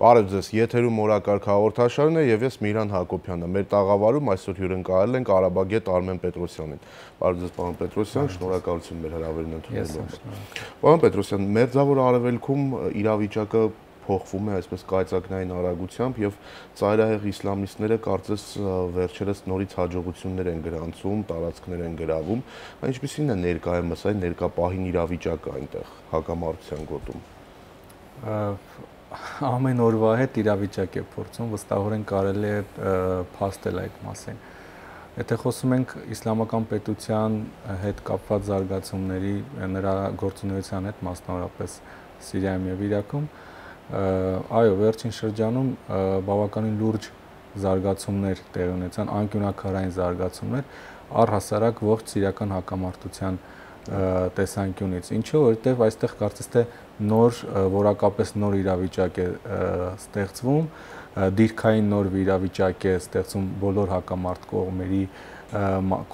Բարև ձեզ, եթերում օրակարգ հաղորդաշարն է եւ ես Միրան Հակոբյանը։ Մեր տաղավարում այսօր հյուրընկալել ենք Ղարաբաղետ Արմեն Պետրոսյանին։ Բարև ձեզ, պարոն Պետրոսյան, շնորհակալություն մեր հրավերն ընդունելու համար։ Պարոն Պետրոսյան, Մերձավոր Արևելքում իրավիճակը փոխվում է այսպես կայծակնային արագությամբ եւ ծայրահեղ իսլամիստները կարծես վերջերս նորից հաջողություններ են գրանցում, տարածքներ են գրավում։ Ինչպիսին է ներկայումս այն ներկա պահին իրավիճակը այնտեղ հակամարտության գոտում։ Ամեն օրվա հետ իրավիճակ է փորձում, վստահորեն կարելի է փաստել այդ մասին։ Եթե խոսում ենք իսլամական պետության հետ կապված զարգացումների, նրա գործունեության հետ, մասնավորապես Սիրիայում եւ Իրաքում, այո, վերջին շրջանում բավականին լուրջ զարգացումներ տեղի ունեցան, անկյունաքարային զարգացումներ, առհասարակ ողջ սիրիական հակամարտության տեսանկյունից։ Ինչու, որովհետև այստեղ կարծես թե որակապես նոր իրավիճակ է ստեղծվում, դիրքային նոր իրավիճակ է ստեղծում բոլոր հակամարտ կողմերի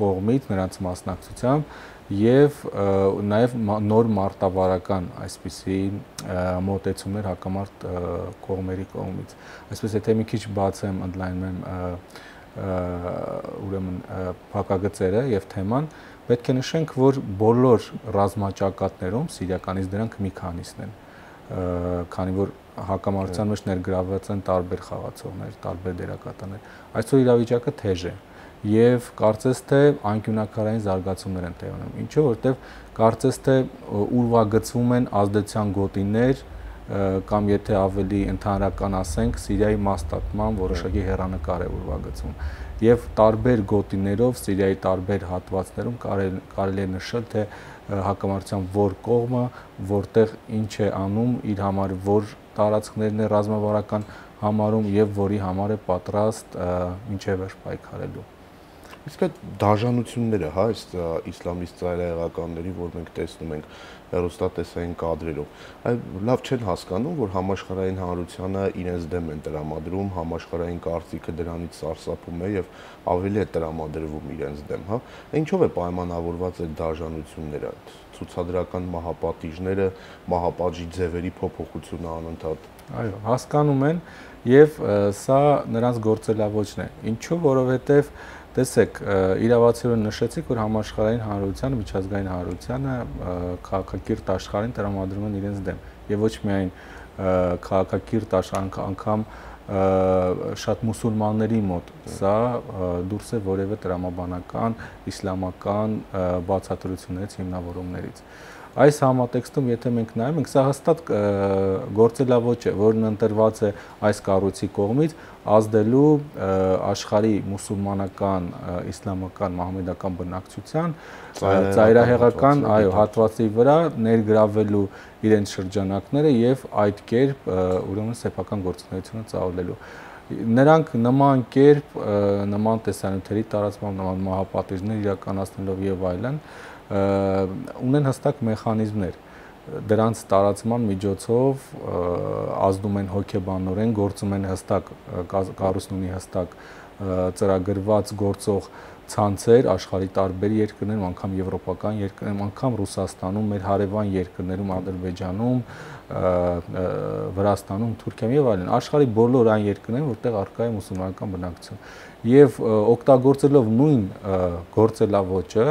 կողմից, նրանց մասնակցությամբ եւ նաեւ նոր մարտավարական այսպիսի մոտեցումներ հակամարտ կողմերի կողմից։ Այսպես եթե մի քիչ բացեմ, ընդլայնեմ ուրեմն փակագծերը եւ թեման, պետք է նշենք, որ բոլոր ռազմաճակատներում սիրիականից դրանք մի քանիսն են, քանի որ հակամարտության մեջ ներգրավված են տարբեր խաղացողներ, տարբեր դերակատարներ։ Այսօր իրավիճակը թեժ է եւ կարծես թե անկյունաքարային զարգացումներ են տեղի ունենում։ Ինչու, որովհետեւ կարծես թե ուրվագծվում են ազդեցության գոտիներ կամ եթե ավելի ընդհանրական ասենք, Սիրիայի մաստատման որոշակի հեռանկար է ուրվագծվում։ Եվ տարբեր գոտիներով Սիրիայի տարբեր հատվածներում կարելի է նշել, թե հակամարտության որ կողմը, որտեղ ինչ է անում, իր համար որ տարածքներն է ռազմավարական համարում եւ որի համար է պատրաստ ինչեւ պայքարելու։ Իսկ այդ դաժանությունները, հա, այս իսլամիստ ծայրահեղականների, որ մենք տեսնում ենք հեռուստատեսային կադրերով, լավ չեն հասկանում, որ համաշխարհային հանրությանը իրենց դեմ են տրամադրում, համաշխարհային կարծիքը դրանից սարսափում է եւ ավելի է տրամադրվում իրենց դեմ, հա։ Ինչով է պայմանավորված այդ դաժանությունները, ցուցադրական մահապատիժները, մահապատժի ձևերի փոփոխությունը անընդհատ։ Այո, հասկանում են եւ սա նրանց գործելավոճն է։ Ինչու, որովհետեւ տեսեք, իրավացիորեն նշեցիք, որ համաշխարհային հանրությանը, միջազգային հանրությանը քաղաքակիրթ աշխարհին տրամադրում են իրենց դեմ եւ ոչ միայն քաղաքակիրթ աշխարհ, անգամ շատ մուսուլմանների մոտ սա դուրս է որևէ տրամաբանական, իսլամական բացատրություններից, հիմնավորումներից։ Այս համատեքստում, եթե մենք նայում ենք, սա հստակ գործելավոճ է, որն ընտրված է այս կառույցի կողմից ազդելու աշխարհի մուսուլմանական, իսլամական, մահմեդական բնակչության ծայրահեղական, այո, հատվածի վրա ներգրավելու իրենց շրջանակները եւ այդ կերպ ուրեմն սեփական գործունեությունը ծավալելու։ Նրանք նման կերպ, նման տեսանյութերի տարածմամբ, նման մահապատիժներ իրականացնելով եւ այլն ունեն հստակ մեխանիզմներ, դրանց տարածման միջոցով ազդում են հոգեբանորեն, գործում են հստակ, կառույցն ունի հստակ ծրագրված գործող ցանցեր աշխարհի տարբեր երկրներում, անգամ եվրոպական երկրներում, անգամ Ռուսաստանում, մեր հարևան երկրներում, Ադրբեջանում, Վրաստանում, Թուրքիայում եւ այլն, աշխարհի բոլոր այն երկրներում, որտեղ առկա է մուսուլմանական բնակչություն։ Եվ օգտագործելով նույն գործելավոճը,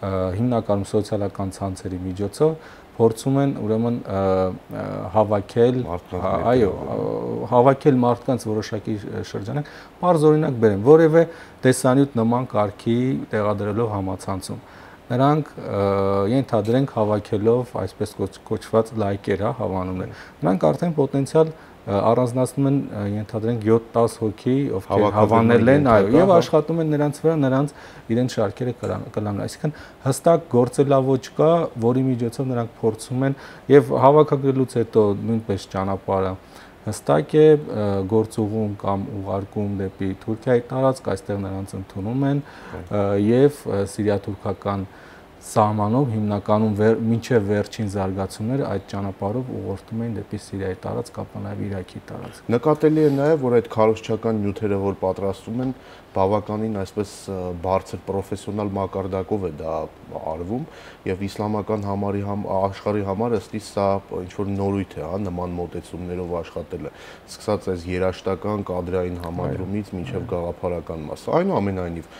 հիմնականում սոցիալական ցանցերի միջոցով փորձում են ուրեմն հավաքել, այո, հավաքել մարդկանց որոշակի շրջանակ, բարձ օրինակ բերեմ, որևէ տեսանյութ նման կարգի տեղադրելով համացանցում։ Նրանք ենթադրենք հավաքելով այսպես կոչված լայքեր, հա, հավանումներ։ Նրանք արդեն պոտենցիալ առանձնացնում են ենթադրենք 7-10 հոգի, ովքեր հավանել են, այո, եւ աշխատում են նրանց վրա, նրանց իրենց շարքերը կլանեն։ Այսինքն հստակ գործելավոճ կա, որի միջոցով նրանք փորձում են եւ հավաքագրելուց հետո նույնպես ճանապարհը հստակ է, գործուղում կամ ուղարկում դեպի Թուրքիայի տարածք, այստեղ նրանց ընդունում են եւ սիրիա-թուրքական սահմանով հիմնականում մինչև վերջին զարգացումները այդ ճանապարհով ուղղորդում էին դեպի Սիրիայի տարածք, ապա նաև Իրաքի տարածք։ Նկատելի է նաև, որ այդ քարոզչական նյութերը, որ պատրաստում են, բավականին այսպես բարձր պրոֆեսիոնալ մակարդակով է դա արվում եւ իսլամական համարի աշխարհի համար ըստ իս սա ինչ որ նորույթ է, հա, նման մոտեցումներով աշխատելը, սկսած այս երաշտական կադրային համադրումից մինչև գաղափարական մասը։ Այնուամենայնիվ,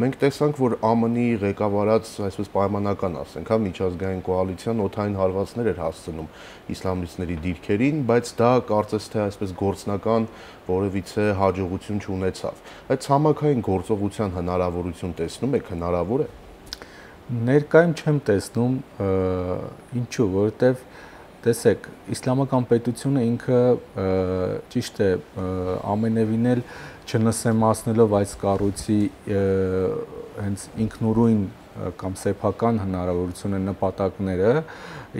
մենք տեսանք, որ ԱՄՆ-ի ղեկավարած այսպես պայմանական ասենք, հա, միջազգային կոալիցիան օդային հարվածներ էր հասցնում իսլամիստների դիրքերին, բայց դա կարծես թե այսպես գործնական որևիցե հաջողություն չունեցավ։ Այդ ցամաքային գործողության հնարավորություն տեսնում եք, հնարավոր է։ Ներկայում չեմ տեսնում, ինչու, որովհետև տեսեք, իսլամական պետությունը ինքը ճիշտ է ամենևին էլ չնսեմացնելով այս կառույցի հենց ինքնուրույն կամ սեփական հնարավորությունը նպատակները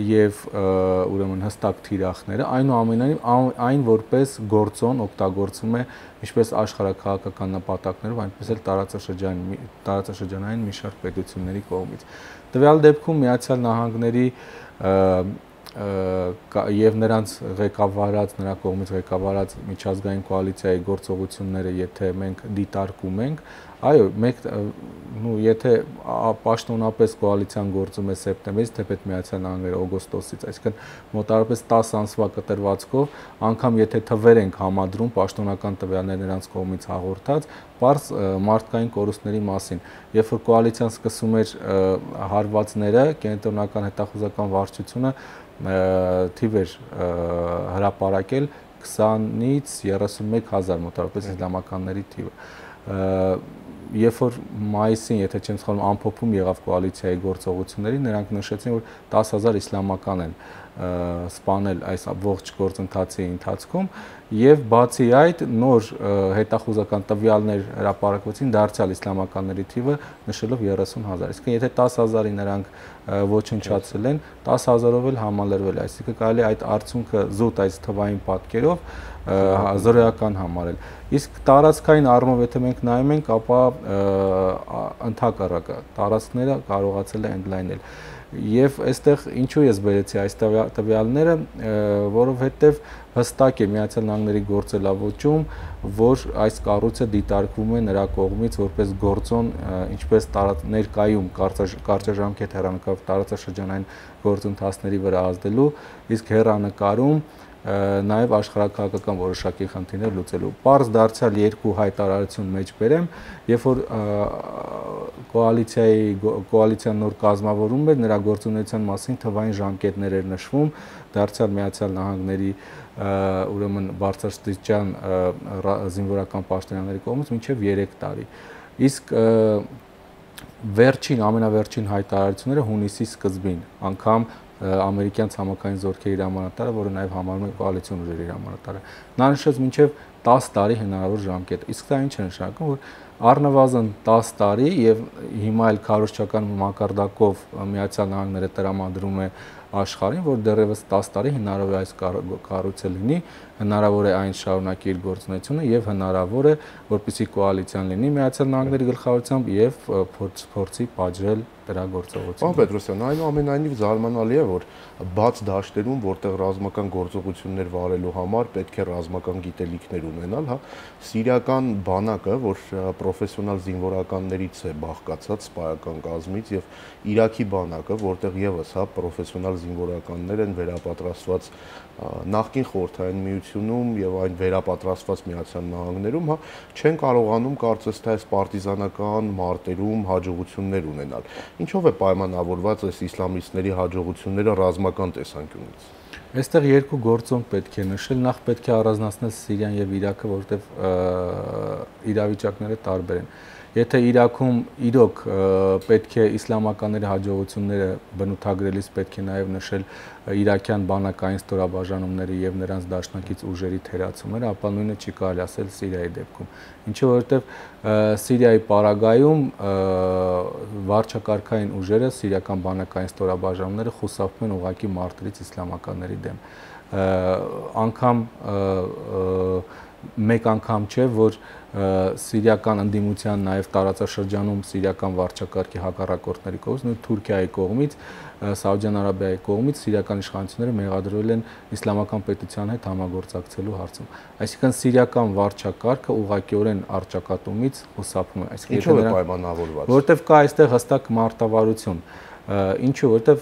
եւ ուրեմն հստակ թիրախները, այնուամենայնիվ այն որպես գործոն օգտագործում է ինչպես աշխարհաքաղաքական նպատակներով, այնպես էլ տարածաշրջանային մի շարք պետությունների կողմից։ Տվյալ դեպքում Միացյալ Նահանգների եւ նրանց ղեկավարած, նրա կողմից ղեկավարած միջազգային կոալիցիայի գործողությունները, եթե մենք դիտարկում ենք, այո, եթե պաշտոնապես կոալիցիան գործում է սեպտեմբերից, թեպետ Միացյալ Նահանգները օգոստոսից, այսինքն մոտավորապես 10 ամսվա կտրվածքով, անգամ եթե թվեր ենք համադրում պաշտոնական տվյալներ նրանց կողմից հաղորդած, պարզ մարդկային կորուստների մասին, երբ որ կոալիցիան սկսում էր հարվածները, կենտրոնական հետախուզական վարչությունը թիվ էր հրապարակել 20-ից 31 հազար մոտավորապես իսլամականների թիվը։ Երբ որ մայիսին, եթե չեմ սխալվում, ամփոփում եղավ կոալիցիայի գործողությունների, նրանք նշեցին, որ 10,000 իսլամական են սպանել այս ողջ գործընթացի ընթացքում եւ բացի այդ նոր հետախուզական տվյալներ հրապարակվեցին դարձյալ իսլամականների թիվը նշելով 30,000։ Իսկ եթե 10,000-ի նրանք ոչնչացել են, 10,000-ով էլ համալրվել է, այսինքն կարելի է այդ արդյունքը զուտ այս թվային պատկերով զրոյական համարել։ Իսկ տարածքային առումով եթե մենք նայում ենք, ապա ընդհակառակը տարածքները կարողացել է ընդլայնել։ Եվ այստեղ ինչու ես բերեցի այս տվյալները, որովհետև հստակ է Միացյալ Նահանգների գործելավոճում, որ այս կառույցը դիտարկվում է նրա կողմից որպես գործոն, ինչպես ներկայում կարճաժամկետ հեռանկարով տարածաշրջանային գործընթացների վրա ազդելու, իսկ հեռանկարում նաև աշխարհաքաղաքական որոշակի խնդիրներ լուծելու։ Պարզ դարձյալ երկու հայտարարություն մեջ բերեմ, երբ որ կոալիցիան նոր կազմավորում էր, նրա գործունեության մասին թվային ժամկետներ էր նշվում, դարձյալ Միացյալ Նահանգների ուրեմն բարձրաստիճան զինվորական պաշտոնյաների կողմից մինչև 3 տարի։ Իսկ ամենավերջին հայտարարությունները հունիսի սկզբին, անգամ ամերիկյան ցամաքային զորքերի հրամանատարը, որը նաև համարվում է կոալիցիոն ուժերի հրամանատարը, նա նշեց մինչև 10 տարի հնարավոր ժամկետ։ Իսկ դա ինչ է նշանակում, որ առնվազն 10 տարի եւ հիմա էլ քարոզչական մակարդակով Միացյալ Նահանգները տրամադրում է աշխարհին, որ դեռևս 10 տարի հնարավոր է այս կառույցը լինի, հնարավոր է այն շարունակի իր գործունեությունը եւ հնարավոր է, որպեսզի կոալիցիան լինի Միացյալ Նահանգների գլխավորությամբ եւ փորձի պատժել դրա գործողությունը։ Պարոն Պետրոսյան, այնուամենայնիվ զարմանալի է, որ բաց դաշտերում, որտեղ ռազմական գործողություններ վարելու համար պետք է ռազմական գիտելիքներ ունենալ, հա, սիրիական բանակը, որ պրոֆեսիոնալ զինվորականներից է բաղկացած սպայական կազմից եւ Իրաքի բանակը, որտեղ եւս հա պրոֆեսիոնալ զինվորականներ են վերապատրաստված նախկին Խորհրդային Միությունում եւ այն վերապատրաստված Միացյալ Նահանգներում, հա, չեն կարողանում կարծես թե այս պարտիզանական մարտերում հաջողություններ ունենալ։ Ինչով է պայմանավորված այս իսլամիստների հաջողությունները ռազմական տեսանկյունից։ Այստեղ երկու գործոն պետք է նշել, նախ պետք է առանձնացնել Սիրիան եւ Իրաքը, որովհետեւ իրավիճակները տարբեր են։ Եթե Իրաքում իրոք պետք է իսլամականների հաջողությունները բնութագրելիս պետք է նաև նշել իրաքյան բանակային ստորաբաժանումների եւ նրանց դաշնակից ուժերի թերացումները, ապա նույնը չի կարելի ասել Սիրիայի դեպքում։ Ինչը որովհետեւ Սիրիայի պարագայում վարչակարգային ուժերը, սիրիական բանակային ստորաբաժանումները խուսափում են ուղղակի մարտերից իսլամականների դեմ։ Անկամ մեկ անգամ չէ, որ սիրիական ընդդիմության նաև տարածաշրջանում սիրիական վարչակարգի հակառակորդների կողմից, նույն Թուրքիայի կողմից, Սաուդյան Արաբիայի կողմից սիրիական իշխանությունները մեղադրվել են իսլամական պետության հետ համագործակցելու հարցում։ Այսինքն սիրիական վարչակարգը ուղղակիորեն առճակատումից խուսափում է։ Այսինքն ինչու է պայմանավորված։ Որտեվ կա այստեղ հստակ մարտավարություն։ Ինչու, որտեվ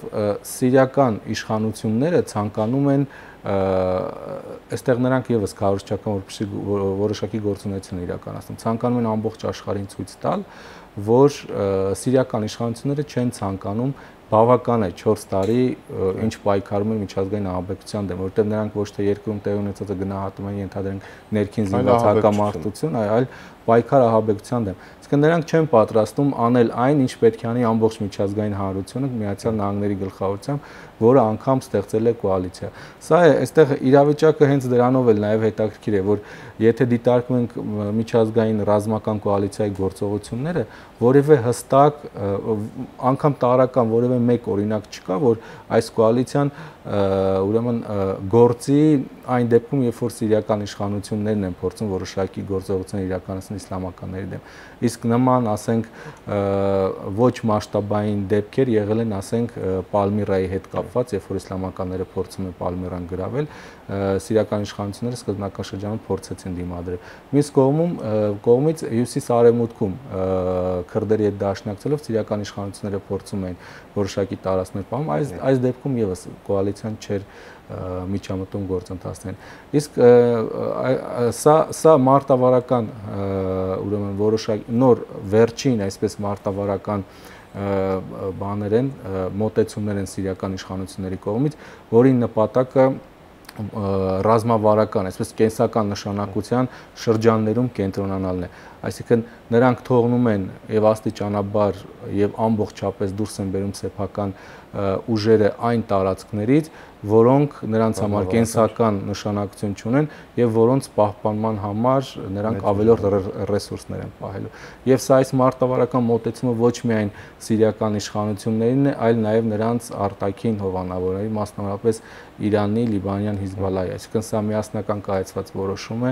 սիրիական իշխանությունները ցանկանում են այստեղ նրանք եւս քարոզչական որոշակի գործունեություն իրականացնում, ցանկանում են ամբողջ աշխարհին ցույց տալ, որ սիրիական իշխանությունները չեն ցանկանում բավական է 4 տարի ինչ պայքարում են միջազգային ահաբեկչության դեմ, որտեղ նրանք ոչ թե երկրում տեղի ունեցածը գնահատում են, ենթադրենք ներքին զինված հակամարտություն, այլ պայքար ահաբեկչության դեմ։ Իսկ նրանք չեն պատրաստում անել այն, ինչ պետք է անի ամբողջ միջազգային հանրությունը Միացյալ Նահանգների գլխավորությամբ, որը անգամ ստեղծել է կոալիցիա։ Սա է, այստեղ իրավիճակը հենց դրանով էլ նաև հետաքրքիր է, որ եթե դիտարկում ենք միջազգային ռազմական կոալիցիայի գործողությունները, որևէ հստակ անգամ տարական որևէ մեկ օրինակ չկա, որ այս կոալիցիան ուրեմն գործի այն դեպքում, երբ որ սիրիական իշխանություններն են փորձում որոշակի գործողություններ իրականացնել իսլամականների դեմ։ Իսկ նման, ասենք, ոչ մասշտաբային դեպքեր եղել են, ասենք, Պալմիրայի հետ կապված, երբ որ իսլամականները փորձում են Պալմիրան գրավել, սիրիական իշխանությունները սկզբնական շրջանում փորձեցին դիմադրել։ Մյուս կողմից հյուսիս-արևմուտքում քրդերի հետ դաշնակցելով սիրիական իշխանությունները փորձում էին որոշակի տարածքներ պահում, այս դեպքում եւս կոալիցիան չէր միջամտում գործընթացներին։ Իսկ սա մարտավարական ուրեմն որոշակի նոր վերջին այսպես մարտավարական բաներ են, մոտեցումներ են սիրիական իշխանությունների կողմից, որի նպատակը ռազմավարական, այսպես կենսական նշանակության շրջաններում կենտրոնանալն է։ Այսինքն նրանք թողնում են եւ աստիճանաբար եւ ամբողջապես դուրս են բերում սեփական ուժերը այն տարածքներից, որոնք նրանց համար կենսական նշանակություն չունեն եւ որոնց պահպանման համար նրանք ավելորդ ռեսուրսներ են պահելու։ Եվ սա այս մարտավարական մոտեցումը ոչ միայն սիրիական իշխանություններին է, այլ նաեւ նրանց արտաքին հովանավորների, մասնավորապես Իրանի, Լիբանան, Հիզբոլլահի, այսինքն սա միասնական կայացված որոշում է,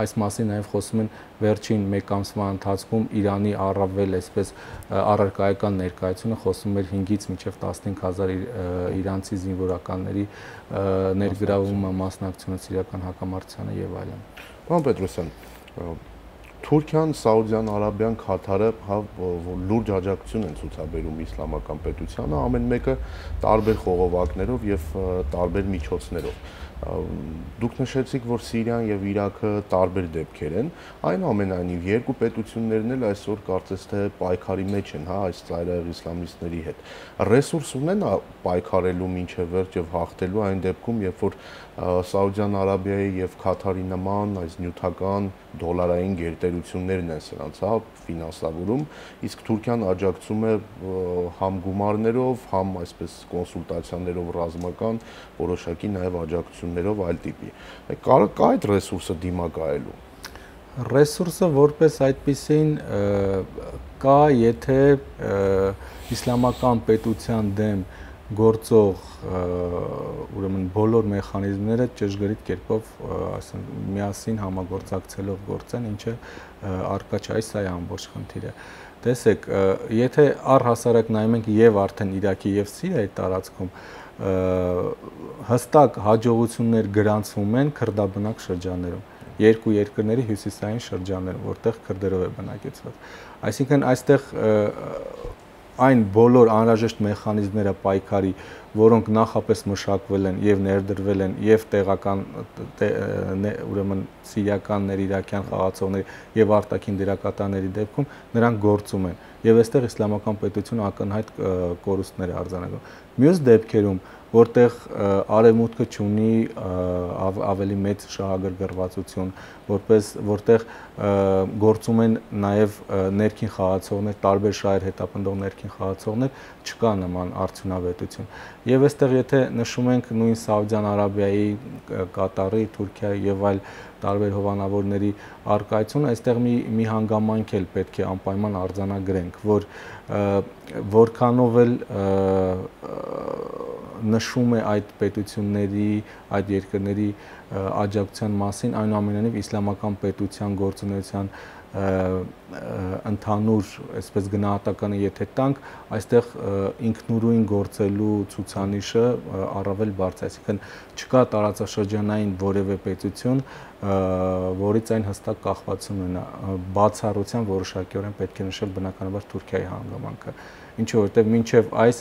այս մասին նաեւ խոսում են վերջին մեկ ամսվա ընթացքում Իրանի առավել այսպես առարկայական ներկայությունը խոսում էր 5-ից մինչև 15000 իրանցի զինվորականների ներգրավումը, մասնակցությունը սիրիական հակամարտությանը եւ այլն։ Պարոն Պետրոսյան, Թուրքիան, Սաուդյան Արաբիան, Քաթարը լուրջ աջակցություն են ցուցաբերում իսլամական պետությանը, ամեն մեկը տարբեր խողովակներով եւ տարբեր միջոցներով։ Դուք նշեցիք, որ Սիրիան եւ Իրաքը տարբեր դեպքեր են, այնուամենայնիվ երկու պետություններն էլ այսօր կարծես թե պայքարի մեջ են, հա, այս ծայրահեղ իսլամիստների հետ։ Ռեսուրս ունեն պայքարելու մինչև վերջ եւ հաղթելու այն դեպքում, երբ որ Սաուդյան Արաբիայի եւ Քաթարի նման այս նյութական դոլարային գերտերություններն են սրանց, հա, ֆինանսավորում, իսկ Թուրքիան աջակցում է համ գումարներով, համ այսպես կոնսուլտացիաներով ռազմական, որոշակի նաեւ աջակցություններով այլ տիպի։ Կա այդ ռեսուրսը դիմակայելու։ Ռեսուրսը որպես այդպիսին կա, եթե իսլամական պետության դեմ գործող ուրեմն բոլոր մեխանիզմները ճշգրիտ կերպով ասենք միասին համագործակցելով գործեն, ինչը արկա չէ, սա է ամբողջ խնդիրը։ Տեսեք, եթե առհասարակ նայում ենք եւ արդեն Իրաքի եւ Սիրիայի տարածքում հստակ հաջողություններ գրանցվում են քրդաբնակ շրջաններում, երկու երկրների հյուսիսային շրջաններում, որտեղ քրդերով է բնակեցված։ Այսինքն այստեղ այն բոլոր անհրաժեշտ մեխանիզմները պայքարի, որոնք նախապես մշակվել են եւ ներդրվել են եւ տեղական ուրեմն սիրիականների, իրաքյան խաղացողների եւ արտաքին դերակատարների դեպքում նրանք գործում են եւ այստեղ իսլամական պետությունը ակնհայտ կորուստներ է արձանագրում։ Մյուս դեպքերում, որտեղ արևմուտքը ունի ավելի մեծ շահագրգռվածություն, որտեղ գործում են նաև ներքին խաղացողներ, տարբեր շահեր հետապնդող ներքին խաղացողներ, չկա նման արդյունավետություն։ Եվ այստեղ եթե նշում ենք նույն Սաուդյան Արաբիայի, Կատարի, Թուրքիայի եւ այլ տարբեր հովանավորների արկայությունը, այստեղ մի հանգամանք էլ պետք է անպայման արձանագրենք, որ որքանով էլ նշում է այդ պետությունների, այդ երկրների աջակցության մասին, այնուամենայնիվ իսլամական պետության գործունեության ընդհանուր, այսպես գնահատականը եթե տանք, այստեղ ինքնուրույն գործելու ցուցանիշը առավել բարձր է, այսինքն չկա տարածաշրջանային որևէ պետություն, որից այն հստակ կախվածություն ունենա, բացառությամբ որոշակիորեն պետք է նշել բնականաբար Թուրքիայի հանգամանքը, ինչու որովհետև մինչև այս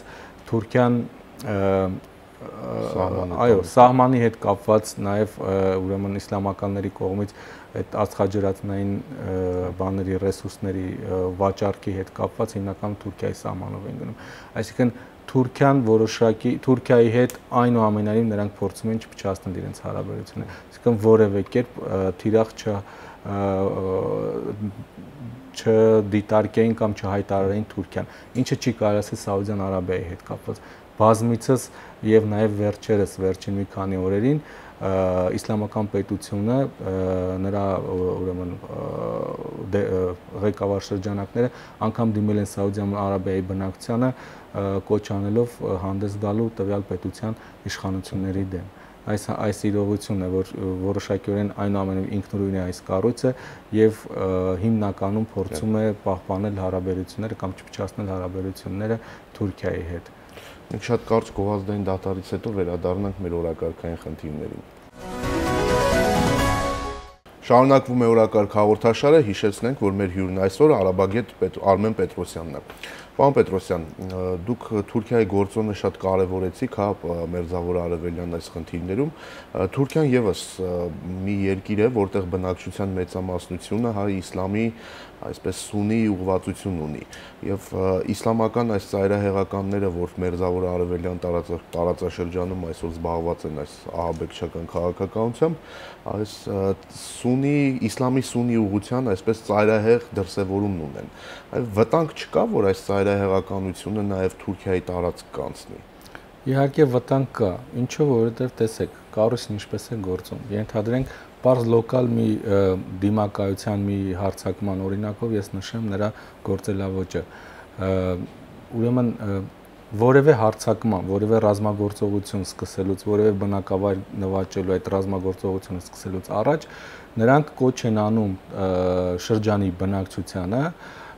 Թուրքիան այո, սահմանի հետ կապված նաև ուրեմն իսլամականների կողմից այդ ածխաջրածնային բաների ռեսուրսների վաճառքի հետ կապված հիմնականում Թուրքիայի սահմանով են գնում։ Այսինքն Թուրքիայի հետ այնուամենայնիվ նրանք փորձում են չփչացնել իրենց հարաբերությունները։ Այսինքն որևէ կերպ թիրախ չդիտարկեին կամ չհայտարարեին Թուրքիան, ինչը չի կարելի ասել Սաուդյան Արաբիայի հետ կապված։ Բազմիցս եւ նաեւ վերջերս վերջին մի քանի օրերին իսլամական պետությունը նրա ուրեմն ղեկավար շրջանակները անգամ դիմել են Սաուդյան Արաբիայի բնակչությանը կոչ անելով հանդես գալու տվյալ պետության իշխանությունների դեմ։ Այս իրողությունն է, որ որոշակիորեն այնուամենայնիվ ինքնուրույն է այս կառույցը եւ հիմնականում փորձում է պահպանել հարաբերությունները կամ չփչացնել հարաբերությունները Թուրքիայի հետ։ Մենք շատ կարճ գովազդային դատարից հետո վերադառնանք մեր օրակարգային խնդիրներին։ Շարունակվում է օրակարգ հաղորդաշարը, հիշեցնենք, որ մեր հյուրն այսօր արաբագետ Արմեն Պետրոսյանն է։ Պարոն Պետրոսյան, դուք Թուրքիայի գործոնը շատ կարևորեցիք, հա, Մերձավոր Արևելյան այս խնդիրներում։ Թուրքիան եւս մի երկիր է, որտեղ բնակչության մեծամասնությունը, հա, իսլամի այսպես սունի ուղղվածություն ունի եւ իսլամական այս ծայրահեղականները, որ Մերձավոր Արևելյան տարածաշրջանում այսօր զբաղված են այս ահաբեկչական քաղաքականությամբ, այս սունի իսլամի սունի ուղղության այսպես ծայրահեղ դրսևորումն ունեն։ Այլ վտանգ չկա, որ այս ծայրահեղականությունը նաեւ Թուրքիայի տարածք կանցնի։ Իհարկե վտանգ կա, ինչով որովհետև տեսեք, կառույցն ինչպես է գործում։ Ենթադրենք պարզ լոկալ մի դիմակայության մի հարձակման օրինակով ես նշեմ նրա գործելավոճը։ Ուրեմն որևէ հարձակման, որևէ ռազմագործողություն սկսելուց, որևէ բնակավայր նվաճելու այդ ռազմագործողությունը սկսելուց առաջ նրանք կոչ են անում շրջանի բնակչությանը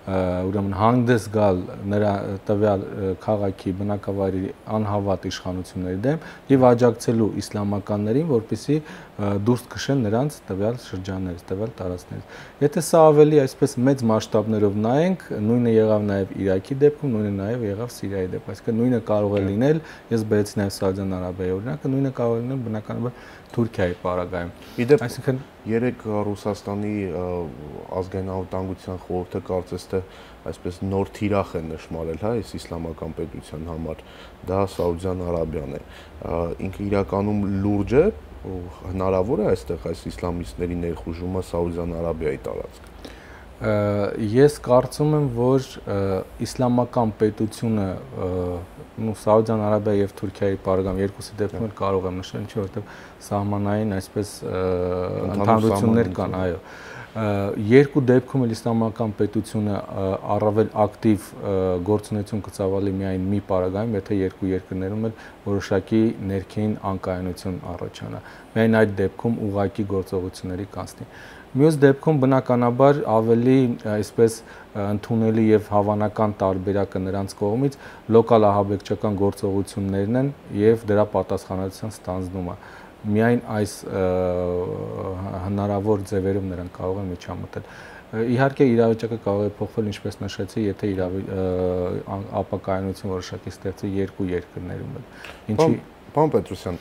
ուրեմն հանդես գալ նրա տվյալ քաղաքի բնակավայրի անհավատ իշխանությունների դեմ եւ աջակցելու իսլամականներին, որպեսզի դուրս քշեն նրանց տվյալ շրջաններից, տվյալ տարածքներից։ Եթե սա ավելի այսպես մեծ մասշտաբներով նայենք, նույնը եղավ նաեւ Իրաքի դեպքում, նույնը նաեւ եղավ Սիրիայի դեպքում, այսինքն նույնը կարող է լինել, ես բերեցի նաեւ Սաուդյան Արաբիայի օրինակը, նույնը կարող է լինել բնականաբար Թուրքիայի պարագայում։ Իդեպ այսինքն երեք Ռուսաստանի ազգային անվտանգության խորհուրդը կարծես թե այսպես նոր թիրախ է նշмарել, հա, այս իսլամական պետության համար, դա Սաուդյան Արաբիան է։ Ինքը իրականում լուրջ է, հնարավոր է այստեղ այս իսլամիստների ներխուժումը Սաուդյան Արաբիայի տարածք։ Ես կարծում եմ, որ իսլամական պետությունը Սաուդյան Արաբիայի եւ Թուրքիայի պարագայում երկուսի դեպքում էլ կարող եմ նշել, ինչի որովհետեւ սահմանային այսպես ընդհանրություններ կան, այո։ Երկու դեպքում էլ իսլամական պետությունը առավել ակտիվ գործունեություն կծավալի միայն մի պարագայում, եթե երկու երկրներում էլ որոշակի ներքին անկայունություն առաջանա։ Միայն այդ դեպքում ուղղակի գործողությունների կանցնի։ Մյուս դեպքում բնականաբար ավելի այսպես ընդունելի եւ հավանական տարբերակը նրանց կողմից լոկալ ահաբեկչական գործողություններն են եւ դրա պատասխանատվության ստանձնումը։ Միայն այս հնարավոր ձևերով նրանք կարող են միջամտել։ Իհարկե իրավիճակը կարող է փոխվել, ինչպես նշեցի, եթե ապակայունություն որոշակի ստեղծի երկու երկրներում։ Ինչի Պարոն Պետրոսյան,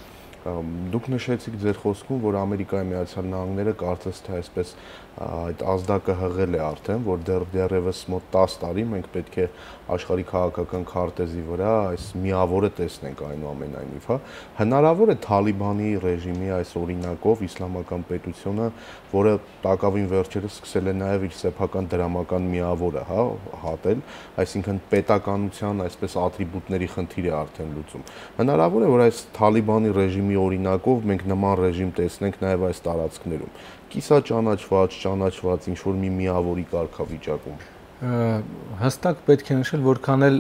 դուք նշեցիք ձեր խոսքում, որ Ամերիկայի Միացյալ Նահանգները կարծես թե այսպես այդ ազդակը հղել է արդեն, որ դեռևս մոտ 10 տարի մենք պետք է աշխարհի քաղաքական քարտեզի վրա այս միավորը տեսնենք այնուամենայնիվ, հա։ Հնարավոր է Թալիբանի ռեժիմի այս օրինակով իսլամական պետությունը, որը տակավին վերջերս սկսել է նաև իր սեփական դրամական միավորը, հա, հատել, այսինքն պետականության այսպես ատրիբուտների խնդիր է արդեն լուծում։ Հնարավոր է, որ այս Թալիբանի ռեժիմի օրինակով մենք նման ռեժիմ տեսնենք նաև այս տարածքներում։ Կիսաճանաչված, ճանաչված ինչ որ մի միավորի կարգավիճակում։ Հստակ պետք է նշել, որքան էլ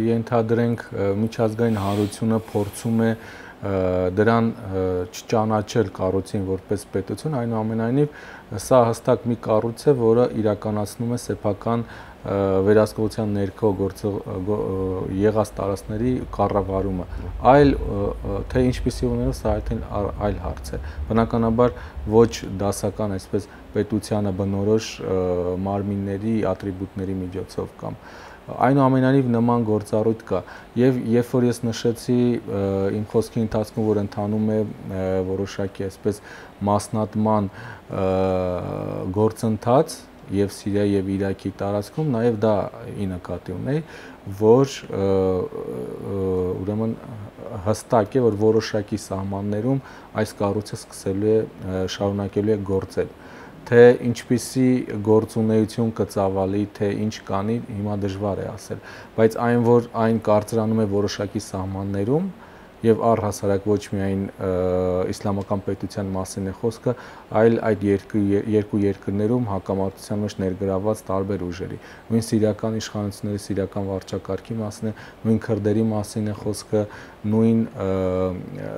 ենթադրենք միջազգային հանրությունը փորձում է դրան չճանաչել կառույցին որպես պետություն, այնուամենայնիվ սա հստակ մի կառույց է, որը իրականացնում է սեփական վերահսկողության ներքո եղած տարածքների կառավարումը, այլ թե ինչպիսի ուներով սա այլ հարց է։ Բնականաբար ոչ դասական այսպես պետությանը բնորոշ մարմինների ատրիբուտների միջոցով կամ այնուամենայնիվ նման գործառույթ կա եւ երբ որ ես նշեցի իմ խոսքի ընթացքում որ ընթանում է որոշակի այսպես մասնատման գործընթաց եւ Սիրիայի եւ Իրաքի տարածքում նաեւ դա ի նկատի ունեի որ ուրեմն հստակ է որ որոշակի սահմաններում այս կառույցը սկսելու է շարունակելու է գործել թե ինչպիսի գործունեություն կծավալի, թե ինչ կանի, հիմա դժվար է ասել, բայց այն որ այն կարծրանում է որոշակի սահմաններում եւ առհասարակ ոչ միայն իսլամական պետության մասին է խոսքը, այլ այդ երկու երկրներում հակամարտության մեջ ներգրավված տարբեր ուժերի։ Նույն սիրիական իշխանությունների սիրիական վարչակարգի մասին է, նույն քրդերի մասին է խոսքը, նույն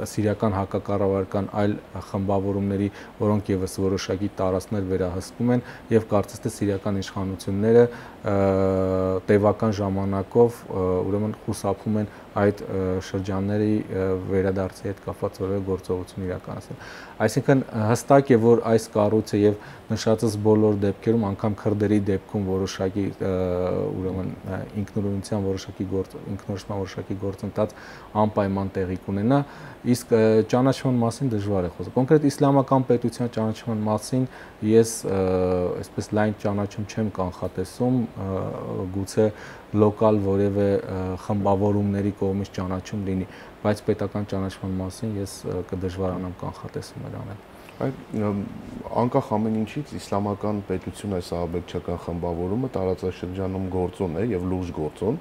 սիրիական հակակառավարական այլ խմբավորումների, որոնք եւս որոշակի տարածքներ վերահսկում են եւ կարծես թե սիրիական իշխանությունները տևական ժամանակով ուրեմն խուսափում են այդ շրջանների վերադարձի հետ կապված որևէ գործողություն իրականացնել։ Այսինքն հստակ է, որ այս կառույցը եւ նշածս բոլոր դեպքերում, անգամ քրդերի դեպքում որոշակի ուրեմն ինքնուրույնության որոշակի գործընթաց անպայման տեղի կունենա, իսկ ճանաչման մասին դժվար է խոսել։ Կոնկրետ իսլամական պետության ճանաչման մասին ես այսպես լայն ճանաչում չեմ կանխատեսում, գուցե լոկալ որևէ խմբավորումների կողմից ճանաչում լինի, բայց պետական ճանաչման մասին ես կդժվարանամ կանխատեսումներ անել։ Անկախ ամեն ինչից իսլամական պետություն այս ահաբեկչական խմբավորումը տարածաշրջանում գործոն է եւ լուրջ գործոն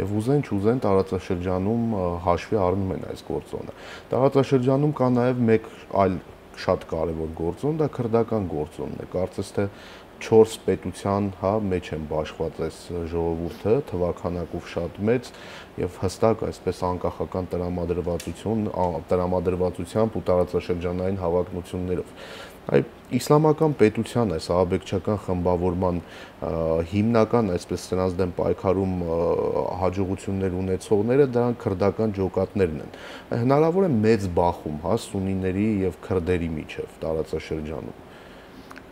եւ ուզեն չուզեն տարածաշրջանում հաշվի առնում են այս գործոնը։ Տարածաշրջանում կա նաեւ մեկ այլ շատ կարեւոր գործոն, դա քրդական գործոնն է։ Կարծես թե 4 պետության մեջ են բաշխված այս ժողովուրդը, թվաքանակով շատ մեծ եւ հստակ այսպես անկախական տրամադրվածությամբ ու տարածաշրջանային հավակնություններով։ Այ իսլամական պետության այս ահաբեկչական խմբավորման հիմնական այսպես նրանց դեմ պայքարում հաջողություններ ունեցողները դրանք քրդական ջոկատներն են։ Հնարավոր է մեծ բախում, սունիների եւ քրդերի միջև տարածաշրջանում։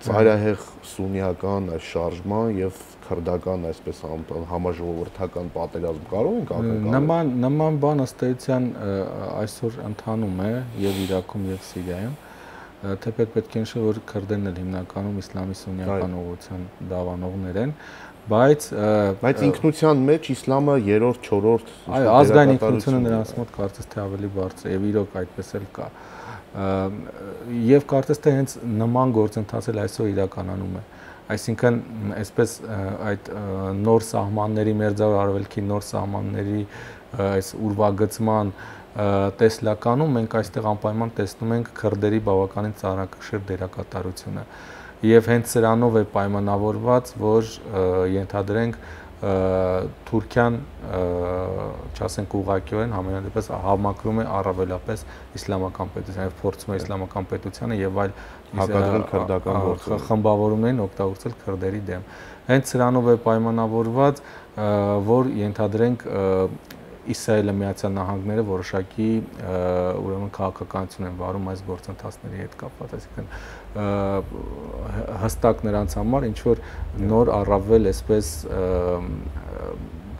Ծայրահեղ սունիական այս շարժման եւ քրդական այսպես համաժողովրդական պատերազմ կարող ենք ակնկալել։ Նման բան ըստ էության այսօր ընթանում է եւ Իրաքում եւ Սիրիայում, թեպետ պետք է նշել, որ քրդերն էլ հիմնականում իսլամի սունիական ուղղության դավանողներ են, բայց ինքնության մեջ իսլամը 3-րդ, 4-րդ ազգային ինքնությունը նրանց մոտ կարծես թե ավելի բարձր է եւ իրոք այդպես էլ կա։ Եվ կարծես թե հենց նման գործընթաց էլ այսօր իրականանում է։ Այսինքն այսպես այդ նոր սահմանների մերձավոր արևելքի նոր սահմանների այս ուրվագծման տեսլականում մենք այստեղ անպայման տեսնում ենք քրդերի բավականին ծանրակշիռ դերակատարությունը։ Եվ հենց սրանով է պայմանավորված, որ ենթադրենք Թուրքիան, չասենք ուղղակիորեն, համենայնդեպս համակրում է առավելապես իսլամական պետության եւ փորձում է իսլամական պետությանը եւ այլ հակադրել քրդական խմբավորումներին օգտագործել քրդերի դեմ։ Հենց սրանով է պայմանավորված, որ ենթադրենք Իսրայելը Միացյալ Նահանգները որոշակի ուրեմն քաղաքականություն են վարում այս գործընթացների հետ կապված, այսինքն հստակ նրանց համար ինչ որ նոր առավել այսպես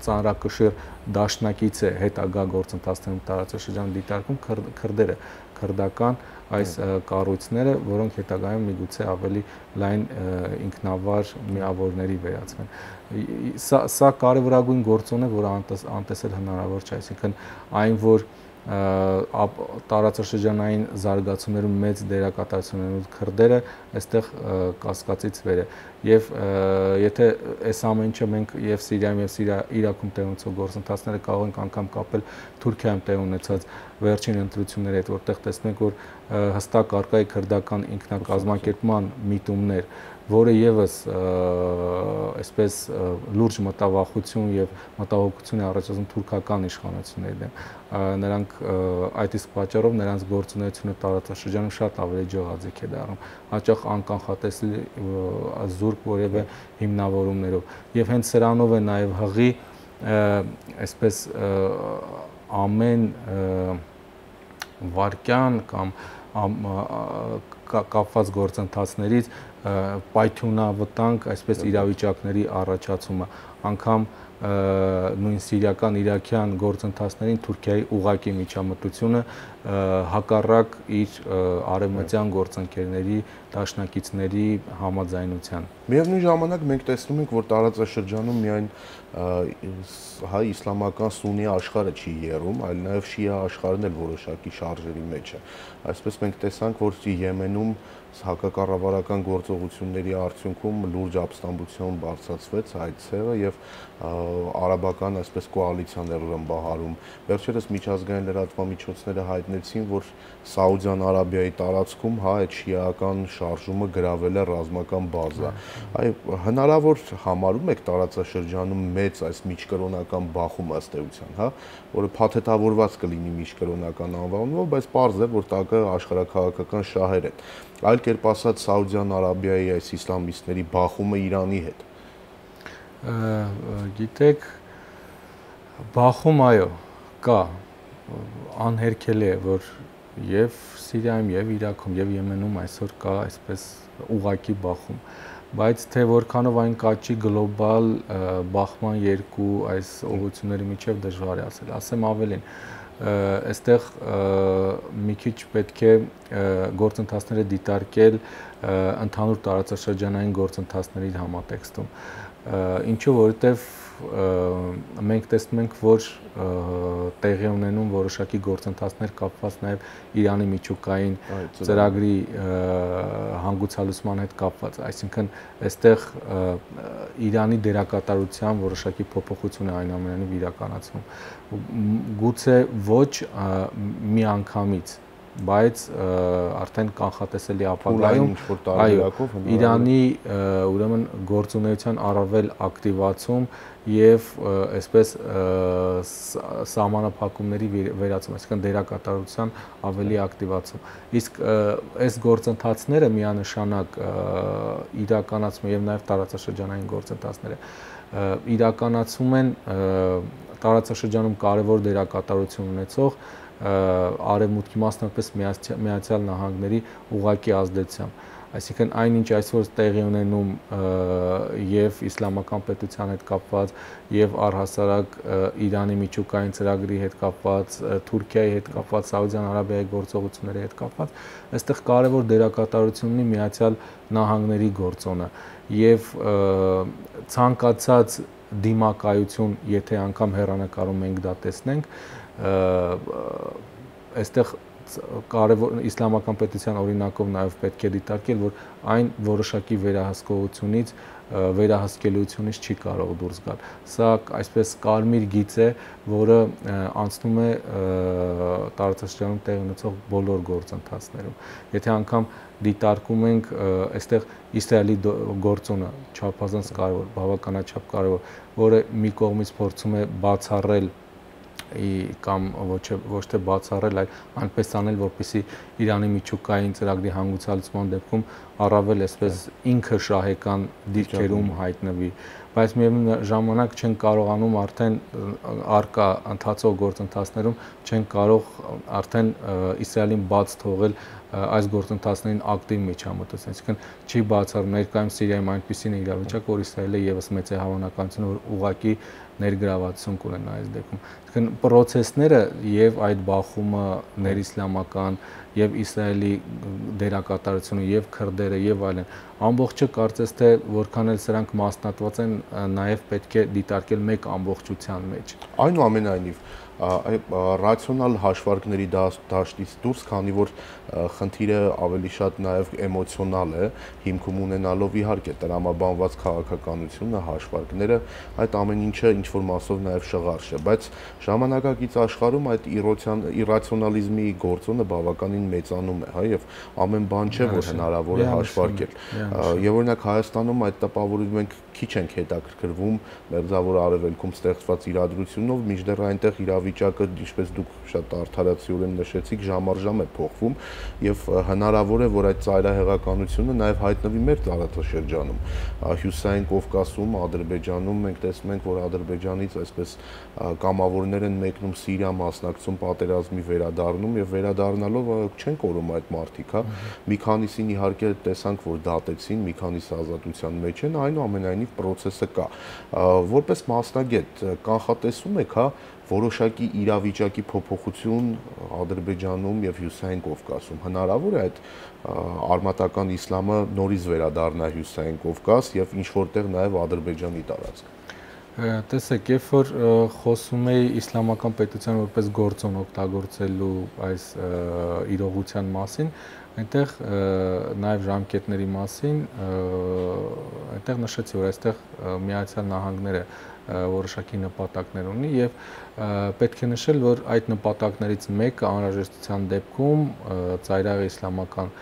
ծանրակշիռ դաշնակից է հետագա գործընթացներում տարածաշրջանում դիտարկում քրդերը, քրդական այս կառույցները, որոնք հետագայում միգուցե ավելի լայն ինքնավար միավորների վերածվեն։ Սա կարևորագույն գործոն է, որը անտեսել հնարավոր չէ, այսինքն այն, որ տարածաշրջանային զարգացումներում մեծ դերակատարություն ունեն քրդերը, այստեղ կասկածից վեր է։ Եվ եթե այս ամեն ինչը մենք եւ Սիրիայում եւ Իրաքում տեղ ունեցող գործընթացները կարող ենք անգամ կապել Թուրքիայում տեղ ունեցած վերջին ընտրությունների հետ, որտեղ տեսնենք, որ հստակ արկայի քրդական ինքնակազմակերպման միտումներ, որը եւս այսպես լուրջ մտավախություն եւ մտահոգություն է առաջացնում թուրքական իշխանությունների դեմ։ Նրանք այդ իսկ պատճառով նրանց գործունեությունը տարածաշրջանում շատ ավելի ջղաձիգ է դառնում, հաճախ անկանխատեսելի զուրկ որևէ հիմնավորումներով։ Եվ հենց սրանով է նաեւ հղի այսպես ամեն վարկյան կամ կապված գործընթացներից պայթյունավտանգ այսպես իրավիճակների առաջացումը, անգամ նույն սիրիական, իրաքյան գործընթացներին Թուրքիայի ուղղակի միջամտությունը հակառակ իր արևմտյան գործընկերների, դաշնակիցների համաձայնության։ Միևնույն ժամանակ մենք տեսնում ենք, որ տարածաշրջանում միայն հայ իսլամական սուննի աշխարհը չի եռում, այլ նաև շիա աշխարհն էլ որոշակի շարժերի մեջ է։ Այսպես մենք տեսանք, որ Եմենում հակակառավարական գործողությունների արդյունքում լուրջ ապստամբություն բարձրացվեց այդ ցեղը եւ արաբական այսպես կոալիցիաներ ուրեմն բահարում։ Վերջերս միջազգային լրատվամիջոցները հայտնեցին, որ Սաուդյան Արաբիայի տարածքում այդ շիական շարժումը գրավել է ռազմական բազա։ Հնարավոր համարում եք տարածաշրջանում մեծ այս միջկրոնական բախում ըստ էության, որը փաթեթավորված կլինի միջկրոնական անվանումով, բայց պարզ է, որ տակը աշխարհաքաղաքական շահեր են։ Այլ կերպ ասած, Սաուդյան Արաբիայի այս իսլամիստների բախումը Իրանի հետ։ Գիտեք, բախում այո, կա, անհերքելի է, որ եւ Սիրիայում, եւ Իրաքում, եւ Եմենում այսօր կա այսպես ուղղակի բախում, բայց թե որքանով այն կաճի գլոբալ բախման երկու այս ուղղությունների միջև դժվար է ասել, ասեմ ավելին, այստեղ մի քիչ պետք է գործընթացները դիտարկել ընդհանուր տարածաշրջանային գործընթացների համատեքստում, ինչու որովհետև մենք տեսնում ենք, որ տեղի ունենում որոշակի գործընթացներ կապված նաև Իրանի միջուկային ծրագրի հանգուցալուծման հետ կապված, այսինքն այստեղ Իրանի դերակատարության որոշակի փոփոխություն է այնուամենայնիվ իրականացվում, գուցե ոչ միանգամից, բայց արդեն կանխատեսելի ապագայում Իրանի ուրեմն գործունեության առավել ակտիվացում եւ այսպես սահմանափակումների վերացում, այսինքն դերակատարության ավելի ակտիվացում։ Իսկ այս գործընթացները միանշանակ իրականացում եւ նաեւ տարածաշրջանային գործընթացները իրականացում են տարածաշրջանում կարևոր դերակատարություն ունեցող արևմուտքի մասնավորապես Միացյալ Նահանգների ուղղակի ազդեցությամբ, այսինքն այնինչ այսօր տեղի ունենում եւ իսլամական պետության հետ կապված եւ առհասարակ Իրանի միջուկային ծրագրի հետ կապված, Թուրքիայի հետ կապված, Սաուդյան Արաբիայի գործողությունների հետ կապված, այստեղ կարևոր դերակատարություն ունի Միացյալ Նահանգների գործոնը եւ ցանկացած դիմակայություն, եթե անգամ հեռանկարում մենք դա տեսնենք, այստեղ կարևոր իսլամական պետության օրինակով նաև պետք է դիտարկել, որ այն որոշակի վերահսկողությունից, վերահսկելիությունից չի կարող դուրս գալ։ Սա այսպես կարմիր գիծ է, որը անցնում է տարածաշրջանում տեղի ունեցող բոլոր գործընթացներում։ Եթե անգամ դիտարկում ենք այստեղ Իսրայելի գործոնը չափազանց կարևոր, բավականաչափ կարևոր, որը մի կողմից փորձում է բացառել կամ ոչ թե բացառել, այլ այնպես անել, որպեսզի Իրանի միջուկային ծրագրի հանգուցալուծման դեպքում առավել այսպես ինքը շահեկան դիրքերում հայտնվի, բայց միևնույն ժամանակ չեն կարողանում արդեն արկա ընթացող գործընթացներում չեն կարող արդեն Իսրայելին բաց թողել այս գործընթացներին ակտիվ միջամտություն, այսինքն չի բացառում ներկայում Սիրիայում այնպիսին իրավիճակ, որ Իսրայելը եւս մեծ է հավանականություն, որ ուղղակի ներգրավվածություն կունենա այս դեպքում։ Այսինքն պրոցեսները եւ այդ բախումը ներիսլամական եւ Իսրայելի դերակատարությունը եւ քրդերը եւ այլն, ամբողջը կարծես թե որքան էլ սրանք մասնատված են, նաեւ պետք է դիտարկել մեկ ամբողջության մեջ։ Այնուամենայնիվ ռացիոնալ հաշվարկների դաշտից դուրս, քանի որ խնդիրը ավելի շատ նաև էմոցիոնալ է, հիմքում ունենալով իհարկե տրամաբանված քաղաքականությունը, հաշվարկները, այդ ամեն ինչը ինչ-որ մասով նաև շղարշ է, բայց ժամանակակից աշխարհում այդ իրացիոնալիզմի գործոնը բավականին մեծանում է, հա, եւ ամեն բան չէ, որ հնարավոր է հաշվարկել։ Եվ օրինակ Հայաստանում այդ տպավորում ենք քիչ ենք հետաքրքրվում մերձավոր արևելքում ստեղծված իրադրությունով, մինչդեռ այնտեղ իրավիճակը, ինչպես դուք շատ արդարացիորեն նշեցիք, ժամ-առ-ժամ է փոխվում եւ հնարավոր է, որ այդ ծայրահեղականությունը նաեւ հայտնվի մեր տարածաշրջանում։ Հյուսիսային Կովկասում, Ադրբեջանում մենք տեսնում ենք, որ Ադրբեջանից այսպես կամավորներ են մեկնում Սիրիա, մասնակցում պատերազմի վերադառնում եւ վերադառնալով չեն կորում այդ մարտիկ, հա։ Մի քանիսին իհարկե տեսանք, որ դատեցին, մի քանիսը ազատության մեջ են, այնուամենայնիվ process-ը կա։ Որպես մասնագետ կանխատեսում եք, հա, որոշակի իրավիճակի փոփոխություն Ադրբեջանում եւ Հյուսիսային Կովկասում հնարավոր է այդ արմատական իսլամը նորից վերադառնա Հյուսիսային Կովկաս եւ ինչ որտեղ նաեւ Ադրբեջանի տարածք։ Տեսեք, երբ որ խոսում էի իսլամական պետության որպես գործոն օգտագործելու այս իրողության մասին, այնտեղ նաև ժամկետների մասին, այնտեղ նշեցի, որ այստեղ Միացյալ Նահանգները որոշակի նպատակներ ունի եւ պետք է նշել, որ այդ նպատակներից մեկը անհրաժեշտության դեպքում ծայրահեղ իսլամական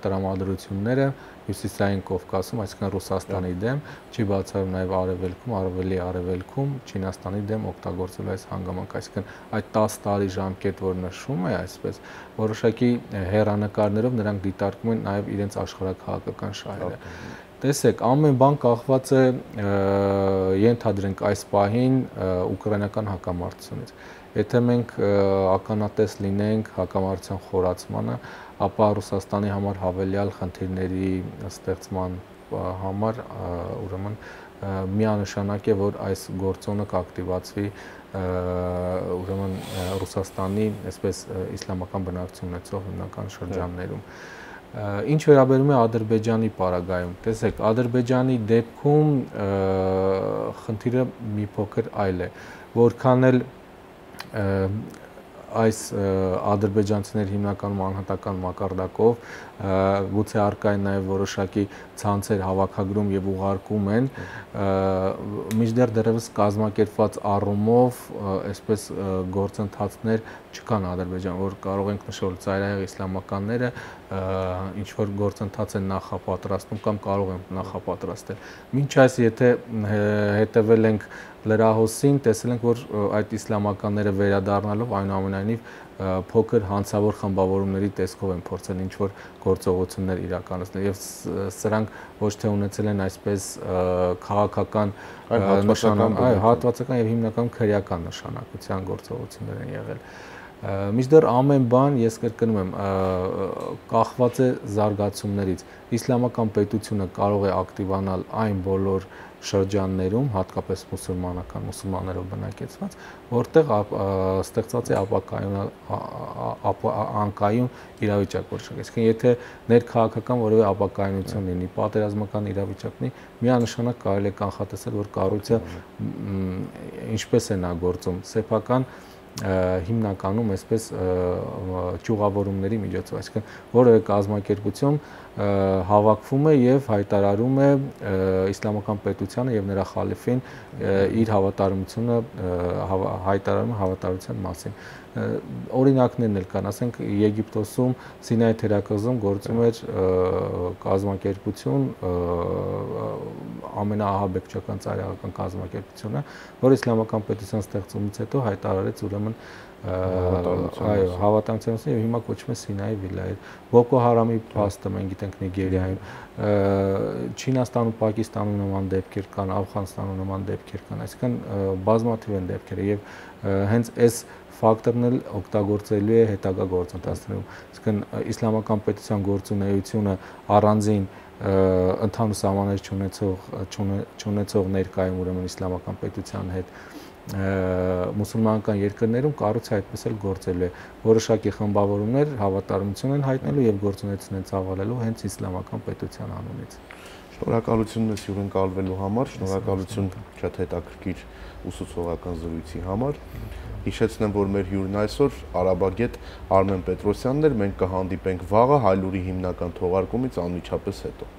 տրամադրությունները Հյուսիսային Կովկասում, այսինքն Ռուսաստանի դեմ, չի բացառում նաև արևելքում, ավելի արևելքում Չինաստանի դեմ օգտագործել այս հանգամանք, այսինքն այդ 10 տարի ժամկետ, որ նշվում է այսպես, որոշակի հեռանկարներով նրանք դիտարկում են նաև իրենց աշխարհաքաղաքական շահերը։ Տեսեք, ամեն բան կախված է ենթադրենք այս պահին ուկրաինական հակամարտությունից։ Եթե մենք ականատես լինենք հակամարտության խորացմանը, ապա Ռուսաստանի համար հավելյալ խնդիրների ստեղծման համար ուրեմն միանշանակ է, որ այս գործոնը կակտիվացվի ուրեմն Ռուսաստանի այսպես իսլամական բնակչություն ունեցող հիմնական շրջաններում։ Ինչ վերաբերում է Ադրբեջանի պարագայում, տեսեք, Ադրբեջանի դեպքում խնդիրը մի փոքր այլ է, որքան էլ այս ադրբեջանցիներ հիմնականում անհատական մակարդակով գուցե առկա են նաև որոշակի ցանցեր հավաքագրում եւ ուղարկում են, մինչդեռ դեռևս կազմակերպված առումով այսպես գործընթացներ չկան Ադրբեջան, որ կարող ենք նշել ծայրահեղ իսլամականները ինչ որ գործընթաց են նախապատրաստում կամ կարող են նախապատրաստել։ Մինչ այս եթե հետևել ենք լրահոսին, տեսել ենք, որ այդ իսլամականները վերադառնալով այնուամենայնիվ փոքր հանցավոր խմբավորումների տեսքով են փորձել ինչ որ գործողություններ իրականացնել եւ սրանք ոչ թե ունեցել են այսպես քաղաքական հատվածական եւ հիմնականում քրեական նշանակության գործողություններ են եղել։ Մինչդեռ ամեն բան, ես կրկնում եմ, կախված է զարգացումներից։ Իսլամական պետությունը կարող է ակտիվանալ այն բոլոր շրջաններում, հատկապես մուսուլմաններով բնակեցված, որտեղ ստեղծված է անկայուն իրավիճակ որոշակի։ Այսինքն, եթե ներքաղաքական որևէ ապակայունություն լինի, պատերազմական իրավիճակ լինի, միանշանակ կարելի է կանխատեսել, որ կառույցը ինչպես է նա գործում, սեփական հիմնականում այսպես ճյուղավորումների միջոցով, այսինքն որևէ կազմակերպություն հավաքվում է եւ հայտարարում է իսլամական պետությանը եւ նրա խալիֆին իր հավատարմությունը հայտարարում հավատարմության մասին։ Օրինակներն էլ կան, ասենք Եգիպտոսում Սինայի թերակղզում գործում էր կազմակերպություն, ամենաահաբեկչական ծայրահեղական կազմակերպությունը, որը իսլամական պետության ստեղծումից հետո հայտարարեց ուրեմն հավատարմության եւ հիմա կոչվում է Սինայի վիլայետ։ Բոկո Հարամի փաստը մենք գիտենք Նիգերիայում, Չինաստանում, Պակիստանում նման դեպքեր կան, Աֆղանստանում նման դեպքեր կան, այսինքն բազմաթիվ են դեպքերը եւ հենց այս ֆակտորն էլ օգտագործելու է հետագա գործընթացներում։ Այսինքն իսլամական պետության գործունեությունը առանձին ընդհանուր սահմաններ չունեցող ներկայում ուրեմն իսլամական պետության հետ մուսուլմանական երկրներում կառույցը այդպես էլ գործելու է։ Որոշակի խմբավորումներ հավատարմություն են հայտնելու եւ գործունեություն են ծավալելու հենց իսլամական պետության անունից։ Շնորհակալություն մեզ հյուրընկալվելու համար, շնորհակալություն շատ հետաքրքիր ուսուցողական զրույցի համար։ Հիշեցնեմ, որ մեր հյուրն այսօր արաբագետ Արմեն Պետրոսյանն էր, մենք կհանդիպենք վաղը Հայլուրի հիմնական թողարկումից անմիջապես հետո։